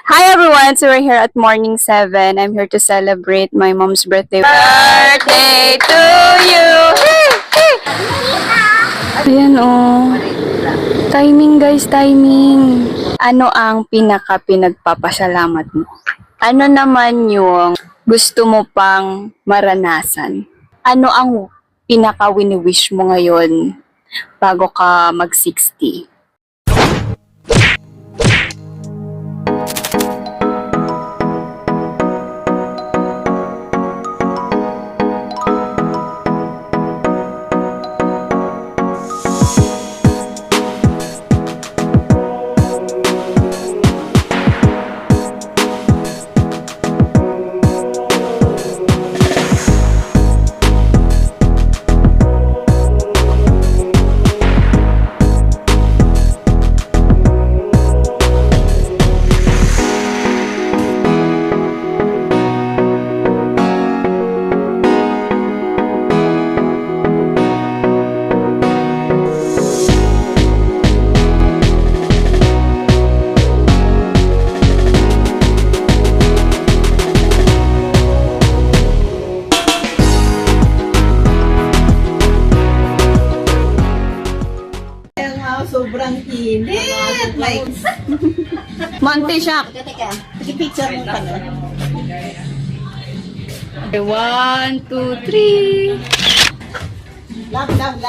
Hi everyone! So we're here at Morning 7. I'm here to celebrate my mom's birthday. Birthday to you! Hey! Hey! Ayan oh. Timing guys, timing. Ano ang pinagpapasalamat mo? Ano naman yung gusto mo pang maranasan? Ano ang pinaka-wini-wish mo ngayon bago ka mag-60? Sobrang init. Like, Monty Shock! teka, picture mo kami. 1, 2, 3. Love. Love.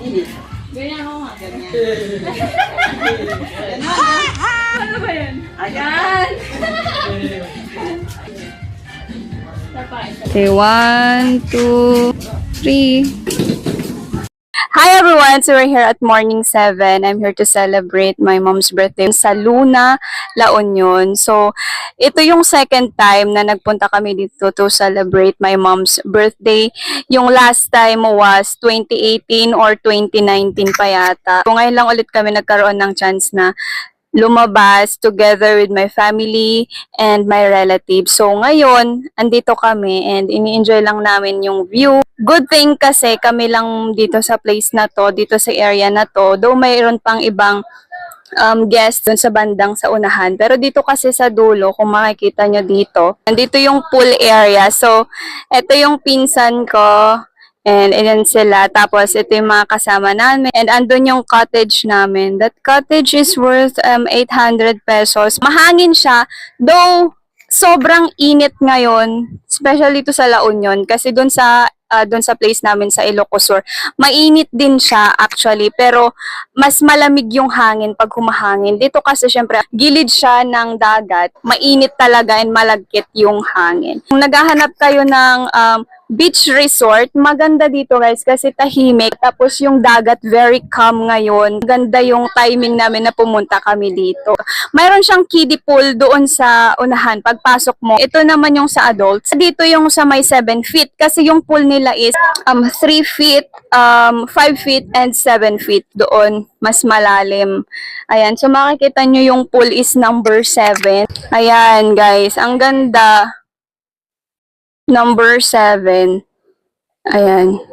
Init. Ganyan ako nga. Ganyan. Ano ba yan? Ayan! Okay, 1, 2, 3. Hi everyone! So we're here at Morning 7. I'm here to celebrate my mom's birthday sa Luna, La Union. So, ito yung second time na nagpunta kami dito to celebrate my mom's birthday. Yung last time was 2018 or 2019 pa yata. So, ngayon lang ulit kami nagkaroon ng chance na lumabas together with my family and my relatives. So ngayon, andito kami and ini-enjoy lang namin yung view. Good thing kasi kami lang dito sa place na to, dito sa area na to. Though mayroon pang ibang guests dun sa bandang sa unahan. Pero dito kasi sa dulo, kung makikita nyo dito, nandito yung pool area. So, ito yung pinsan ko. And ayan sila. Tapos ito yung mga kasama namin. And andun yung cottage namin. That cottage is worth 800 pesos. Mahangin siya. Though sobrang init ngayon. Especially to sa La Union. Kasi dun sa place namin sa Ilocos Sur. Mainit din siya actually. Pero mas malamig yung hangin pag humahangin. Dito kasi syempre gilid siya ng dagat. Mainit talaga and malagkit yung hangin. Kung naghahanap kayo ng beach resort, maganda dito guys kasi tahimik. Tapos yung dagat very calm ngayon. Ganda yung timing namin na pumunta kami dito. Mayroon siyang kiddie pool doon sa unahan pagpasok mo. Ito naman yung sa adults. Dito yung sa may 7 feet kasi yung pool nila is 3 feet, 5 feet and 7 feet doon. Mas malalim. Ayan. So makikita nyo yung pool is number 7. Ayan guys. Ang ganda. Number 7. Ayan.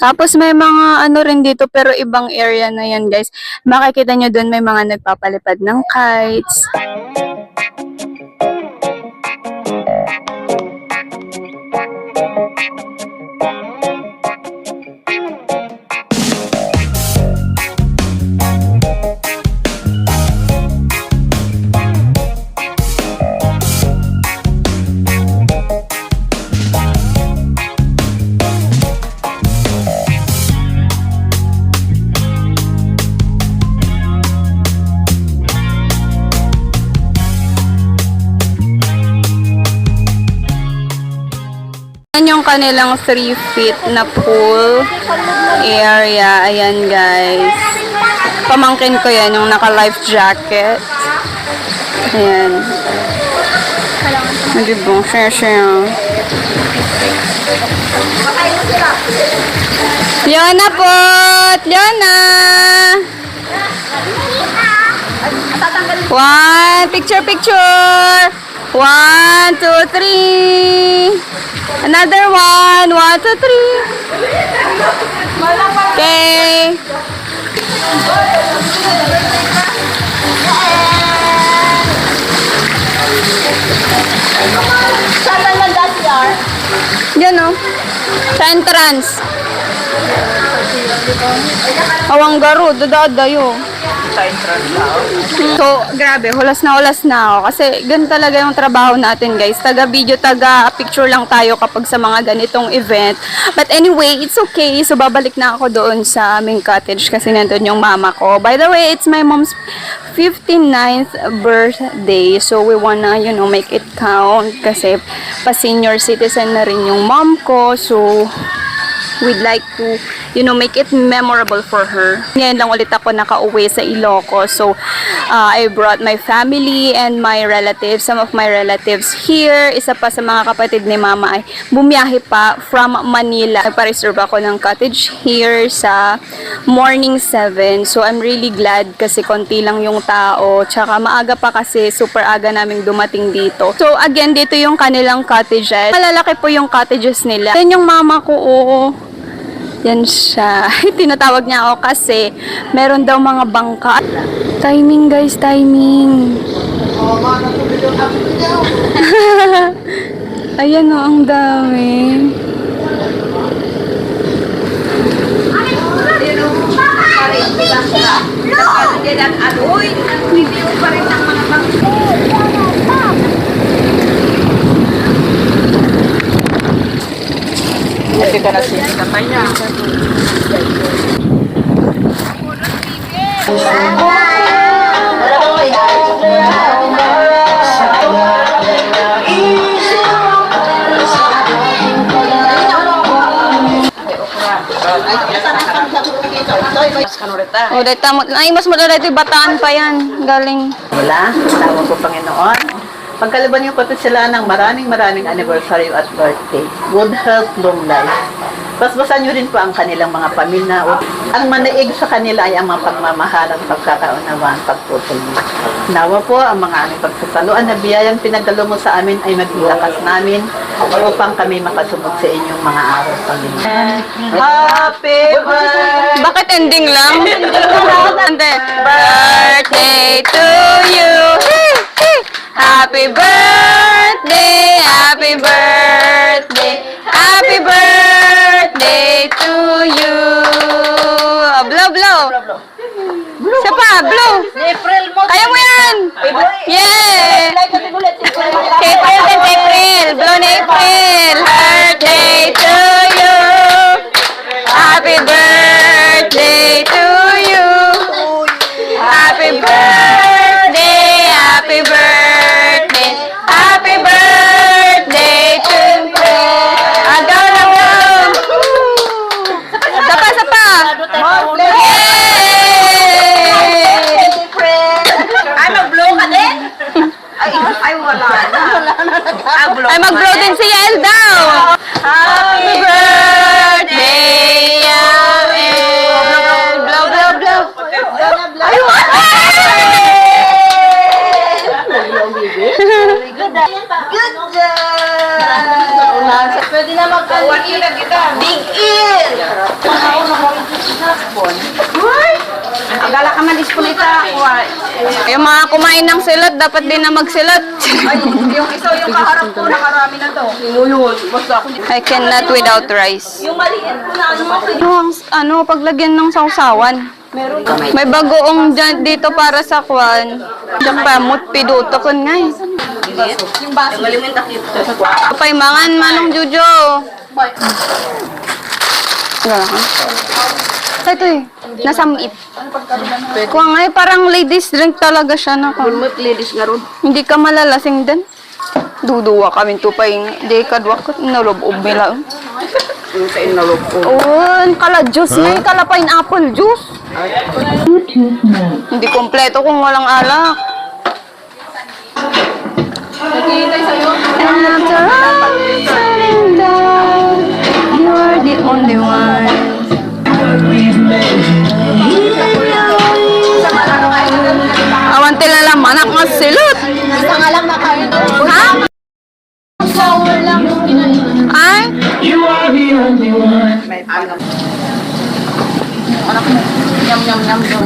Tapos may mga ano rin dito pero ibang area na yan guys. Makikita nyo doon may mga nagpapalipad ng kites. Yan yung kanilang 3 feet na pool area. Ayan guys. Pamangkin ko yan, yung naka-life jacket. Ayan. Hindi bong share. Leona po! Leona! One, picture! 1, 2, 3. Another one. 1, 2, 3. Okay. Yan o. Sa entrance. Awang garo, dadadayo. Sa entrance na. So, grabe, hulas na ako. Kasi ganun talaga yung trabaho natin, guys. Taga-video, taga-picture lang tayo kapag sa mga ganitong event. But anyway, it's okay. So, babalik na ako doon sa aming cottage kasi nandun yung mama ko. By the way, it's my mom's 59th birthday. So, we wanna, make it count kasi pa-senior citizen na rin yung mom ko. So, we'd like to, make it memorable for her. Ngayon lang ulit ako nakauwi sa Ilocos. So, I brought my family and my relatives, some of my relatives here. Isa pa sa mga kapatid ni Mama ay bumiyahe pa from Manila. Nagpa-reserve ako ng cottage here sa morning 7. So, I'm really glad kasi konti lang yung tao. Tsaka maaga pa kasi super aga naming dumating dito. So, again, dito yung kanilang cottages. Malalaki po yung cottages nila. Yan yung mama ko, oo. Yan siya. Tinatawag niya ako kasi meron daw mga bangka. Timing guys, timing. Ayan o, ang dami. Hindi ka na sinikatan niya. O, dito mo. Ay, mas mula dito, bataan pa yan. Galing. Wala, tawag ko Panginoon. Pagkalaban niyo po sila ng maraming anniversary at birthday. Good health, long life. Basbasan niyo rin po ang kanilang mga pamilya. Ang manaig sa kanila ay ang mga pagmamahalang, pagkakaunawaan, pagputol mo. Nawa po ang mga aming pagsasaluan na biyayang pinagdalo mo sa amin ay maging lakas namin upang kami makasubok sa inyong mga araw, Panginoon. Happy birthday! Bakit ending lang? Ante. Birthday to you. Hey, hey. Happy birthday, happy birthday, happy birthday to you. Blow, blow. Siya pa, blow. April mo! Kaya mo yan. Yeah. Kay April, kay April. Blow na April. Birthday to you. Happy birthday to you. Happy birthday, happy birthday, happy birthday to you. Agaw na mo. Sapa. Yay! Ay, mag-blow ka din? Ay, wala na. Ay, mag-blow din si Yael daw. Happy birthday, Yael. Blow, blow, blow. Good job! Pwede na mag-1 na kita. Big ear! Agala ka man disponita. Yung mga kumain ng silot, dapat din na magsilot. Yung isa, yung kaharap ko, nakarami na to. Yun, basta ako. I cannot without rice. Yung maliit ko na Paglagyan ng sausawan. May bagoong dito para sa kwan. Diyan pa, mutpiduto kon nga eh. yung baso. Yung Kapay mangan, manong Jojo. Wala ka? Sa ito eh, nasamit. Kuha nga eh, parang ladies drink talaga siya na ka. ladies nga ron. Hindi ka malalasing din. Duduwa kami to pa yung di kadwa ko, nalobob nila. Yung sa inalog ko. Oh, kala juice na kala pineapple juice. Hindi kompleto kung walang alak. Naghihintay sa'yo. And after all said and done, you are the only one. Awan tila lang manak nga silot. Isa nga lang nakain. Ha? Flower lang yung kinain. Ay? May pangam. Anak mo. Yum, yum, yum.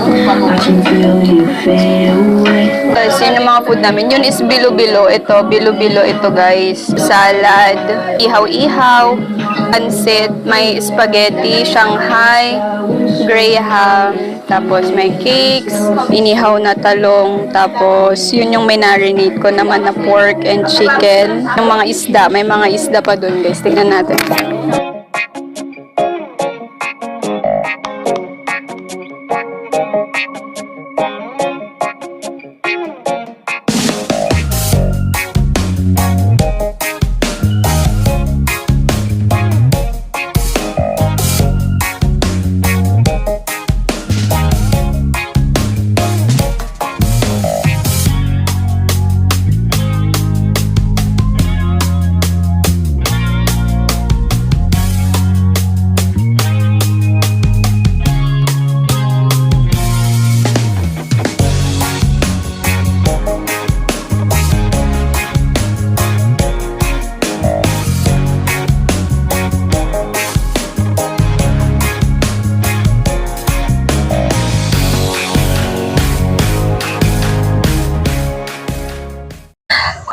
Guys, So, yun ang mga food namin. Yun is bilo-bilo. Ito, bilo-bilo ito, guys. Salad, ihaw-ihaw, pansit, may spaghetti, Shanghai, graham, tapos may cakes, inihaw na talong, tapos yun yung may marinate ko naman na pork and chicken. Yung mga isda, may mga isda pa dun, guys. Tingnan natin.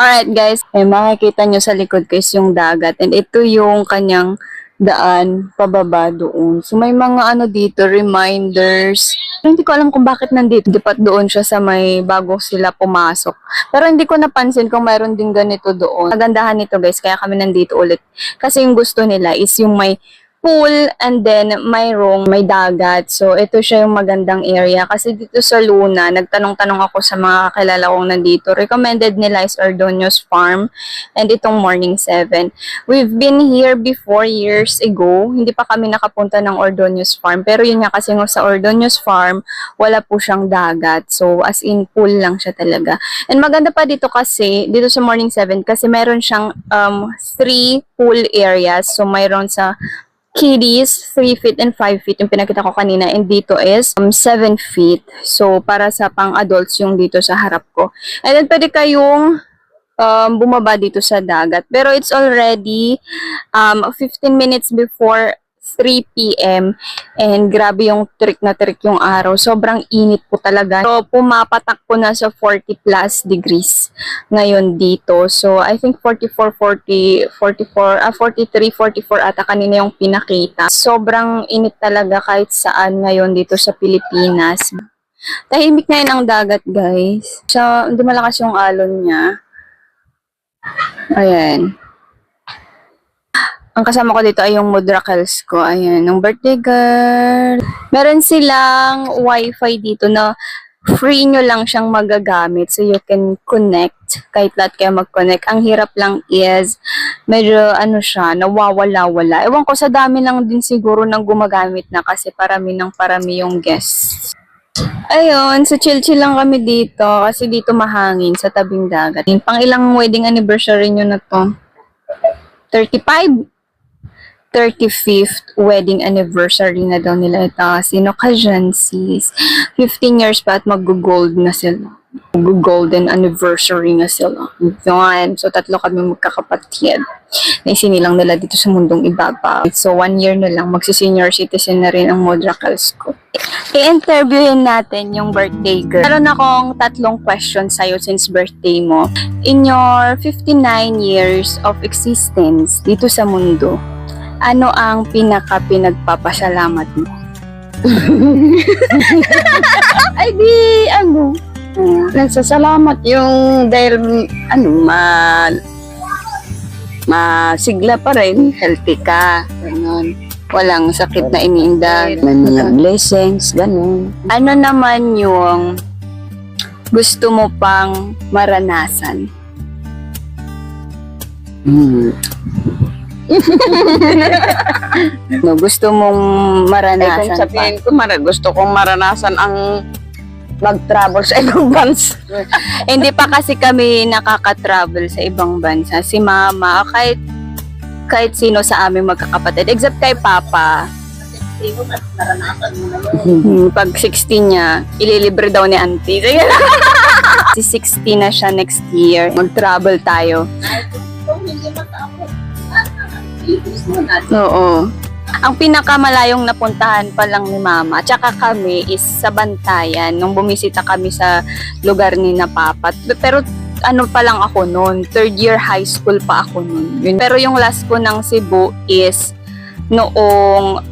Alright guys, makikita nyo sa likod ko is yung dagat and ito yung kanyang daan pababa doon. So may mga ano dito, reminders. Pero hindi ko alam kung bakit nandito. Dapat doon siya sa may bago sila pumasok. Pero hindi ko napansin kung mayroon din ganito doon. Nagandahan nito guys, kaya kami nandito ulit. Kasi yung gusto nila is yung may pool and then mayroong may dagat. So, ito siya yung magandang area. Kasi dito sa Luna, nagtanong-tanong ako sa mga kakilala kong nandito. Recommended nila is Ordonez Farm and itong Morning 7. We've been here before years ago. Hindi pa kami nakapunta ng Ordonez Farm. Pero yun nga kasi sa Ordonez Farm, wala po siyang dagat. So, as in pool lang siya talaga. And maganda pa dito kasi, dito sa Morning 7, kasi meron siyang 3 pool areas. So, mayroon sa kiddies, 3 feet and 5 feet yung pinakita ko kanina, and dito is 7 feet. So, para sa pang-adults yung dito sa harap ko. And then, pwede kayong bumaba dito sa dagat. Pero it's already 15 minutes before 3 p.m. and grabe yung trick na trick yung araw. Sobrang init po talaga. So, pumapatak po na sa 40 plus degrees ngayon dito. So, I think 44, 40, 44, 43, 44 ata kanina yung pinakita. Sobrang init talaga kahit saan ngayon dito sa Pilipinas. Tahimik na yun ang dagat, guys. So, hindi malakas yung alon niya. Ayan. Ang kasama ko dito ay yung Mudrakels ko. Ayan, yung birthday girl. Meron silang wifi dito na free nyo lang siyang magagamit. So, you can connect. Kahit lahat kayo mag-connect. Ang hirap lang is, medyo ano siya, nawawala-wala. Ewan ko, sa dami lang din siguro nang gumagamit na kasi parami yung guests. Ayun, so chill-chill lang kami dito kasi dito mahangin sa tabing dagat. Pang ilang wedding anniversary nyo na to? 35? 35th wedding anniversary na daw nila ito. Sino ka dyan, sis? 15 years pa at mag-gold na sila. Mag-golden anniversary na sila. Yun. So, 3 kami magkakapatid. Naisinilang nila dito sa mundong ibaba. So, 1 year na lang. Magsi-senior citizen na rin ang Mudrakels ko. I-interviewin natin yung birthday girl. Meron akong 3 questions sa'yo since birthday mo. In your 59 years of existence dito sa mundo, ano ang pinagpapasalamat mo? Ay di, nagsasalamat yung dahil, masigla pa rin, healthy ka, ganun. Walang sakit na iniinda, may mga blessings, ganun. Ano naman yung gusto mo pang maranasan? No, gusto mong maranasan Kung sabihin ko, gusto kong maranasan ang mag-travel sa ibang bansa. Hindi pa kasi kami nakaka-travel sa ibang bansa. Si mama, kahit sino sa aming magkakapatid, except kay papa. Pag 16 niya, ililibre daw ni auntie. Sige. Si 60 na siya next year. Mag-travel tayo. Oo. Ang pinakamalayong napuntahan pa lang ni Mama, tsaka kami is sa Bantayan, nung bumisita kami sa lugar ni na Papa. Pero ano pa lang ako noon, third year high school pa ako noon. Pero yung last ko ng Cebu is noong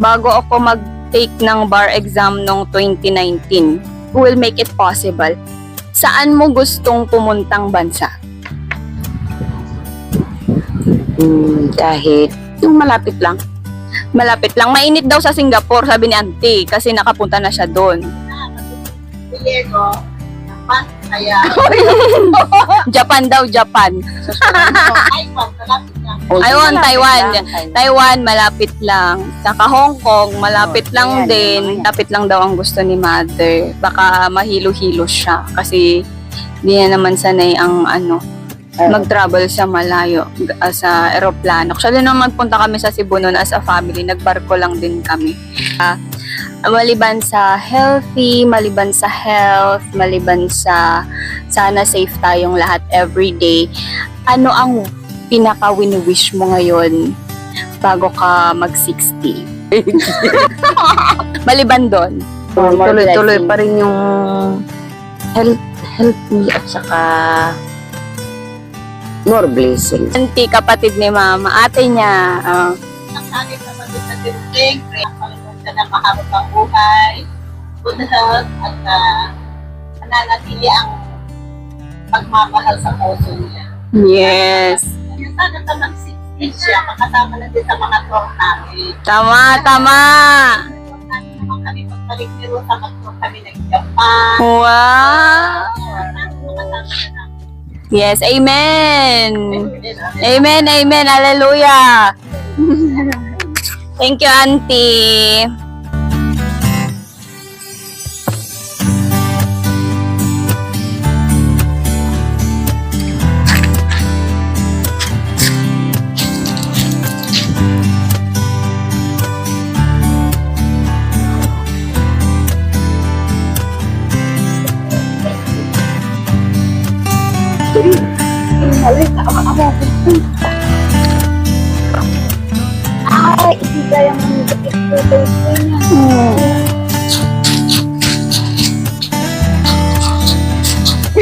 bago ako mag-take ng bar exam noong 2019. Will make it possible. Saan mo gustong pumuntang bansa? Kahit yung malapit lang. Malapit lang. Mainit daw sa Singapore, sabi ni Auntie, kasi nakapunta na siya doon. Diego, Japan, kaya Japan daw, Japan. Taiwan, malapit lang. Ayun, Taiwan. Taiwan, malapit lang. Saka Hong Kong, malapit lang ayan, din. ayan. Malapit lang daw ang gusto ni Mother. Baka mahilo-hilo siya kasi di na naman sanay ang mag-travel sa malayo sa eroplano. Actually, nung magpunta kami sa Cebu noon as a family, nagbarko lang din kami. Maliban sa healthy, maliban sa health, maliban sa sana safe tayong lahat everyday, ano ang pinaka-wini-wish mo ngayon bago ka mag-60? Maliban doon. Tuloy-tuloy pa rin yung healthy at saka more blessings. Auntie, kapatid ni Mama, ate niya. Ang aking kapatid na tinting, Panginoon ka na mahabot ang buhay, good health, at nananatili ang pagmamahal sa puso niya. Yes. Yung sana sa mag-60 siya, makasama na din sa mga talk namin. Tama, tama. Naman kami pagbalik ni Rosa, mag-talk kami ng Japan. Wow. Yes, amen. Amen, amen. Hallelujah. Thank you, Auntie.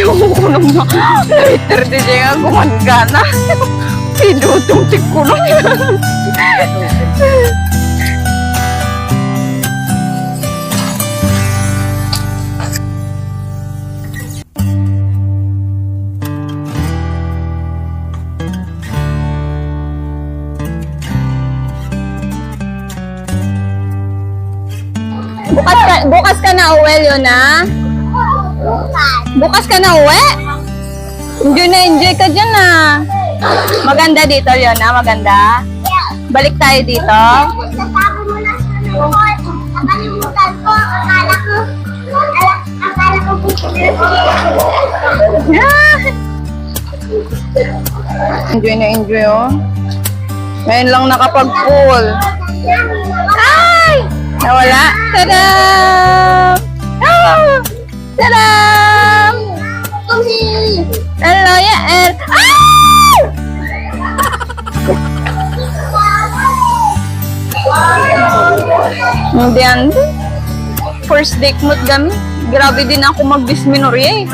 Yung kulong na later di siya nga gumagana. Pinutong si kulong yan. Bukas ka na uwi, Leona? Bukas ka na uwi? Enjoy ka dyan ah. Maganda dito, Leona? Maganda? Balik tayo dito? Nasabi mo na nakalimutan ko. Akala ko Enjoy na enjoy, oh. Ngayon lang nakapag-pool. Ay! Nawala. Tadam! Oh! Tadam! Hello, Yael. Ay! Hindi yan. First date mo't gami. Grabe din ako mag-dysmenorrhea eh.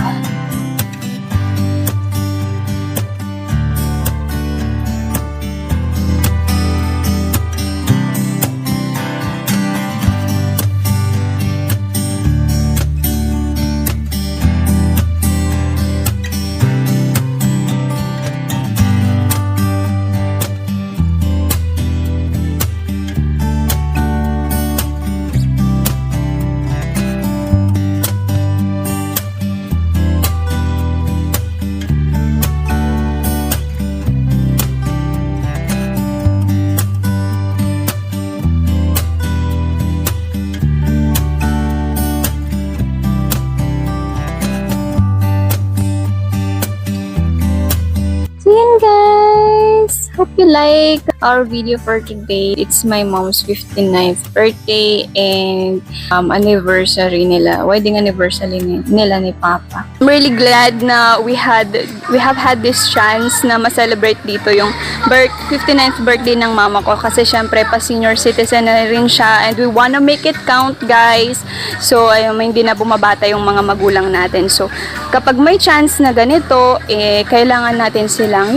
So yan guys, hope you like our video for today. It's my mom's 59th birthday and anniversary nila, wedding anniversary nila ni Papa. I'm really glad na we have had this chance na ma-celebrate dito yung 59th birthday ng mama ko kasi syempre pa senior citizen na rin siya and we wanna make it count, guys. So ayun, hindi na bumabata yung mga magulang natin. So kapag may chance na ganito, kailangan natin silang,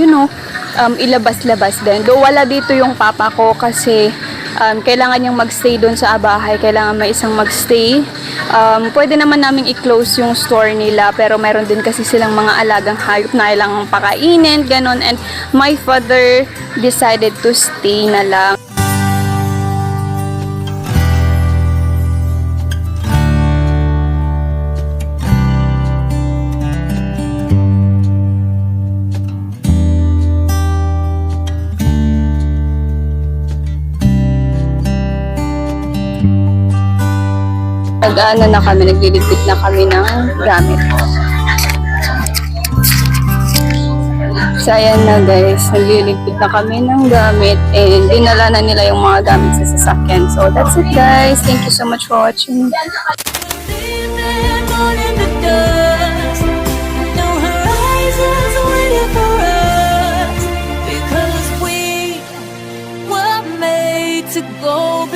ilabas-labas din. Though wala dito yung papa ko kasi kailangan niyang magstay doon sa bahay. Kailangan may isang magstay. Pwede naman namin i-close yung store nila pero meron din kasi silang mga alagang hayop na kailangang pakainin, ganon. And my father decided to stay na lang. Nagliligpit na kami ng gamit. So ayan na guys, nagliligpit na kami ng gamit and dinala na nila yung mga gamit sa sasakyan. So that's it guys. Thank you so much for watching. To go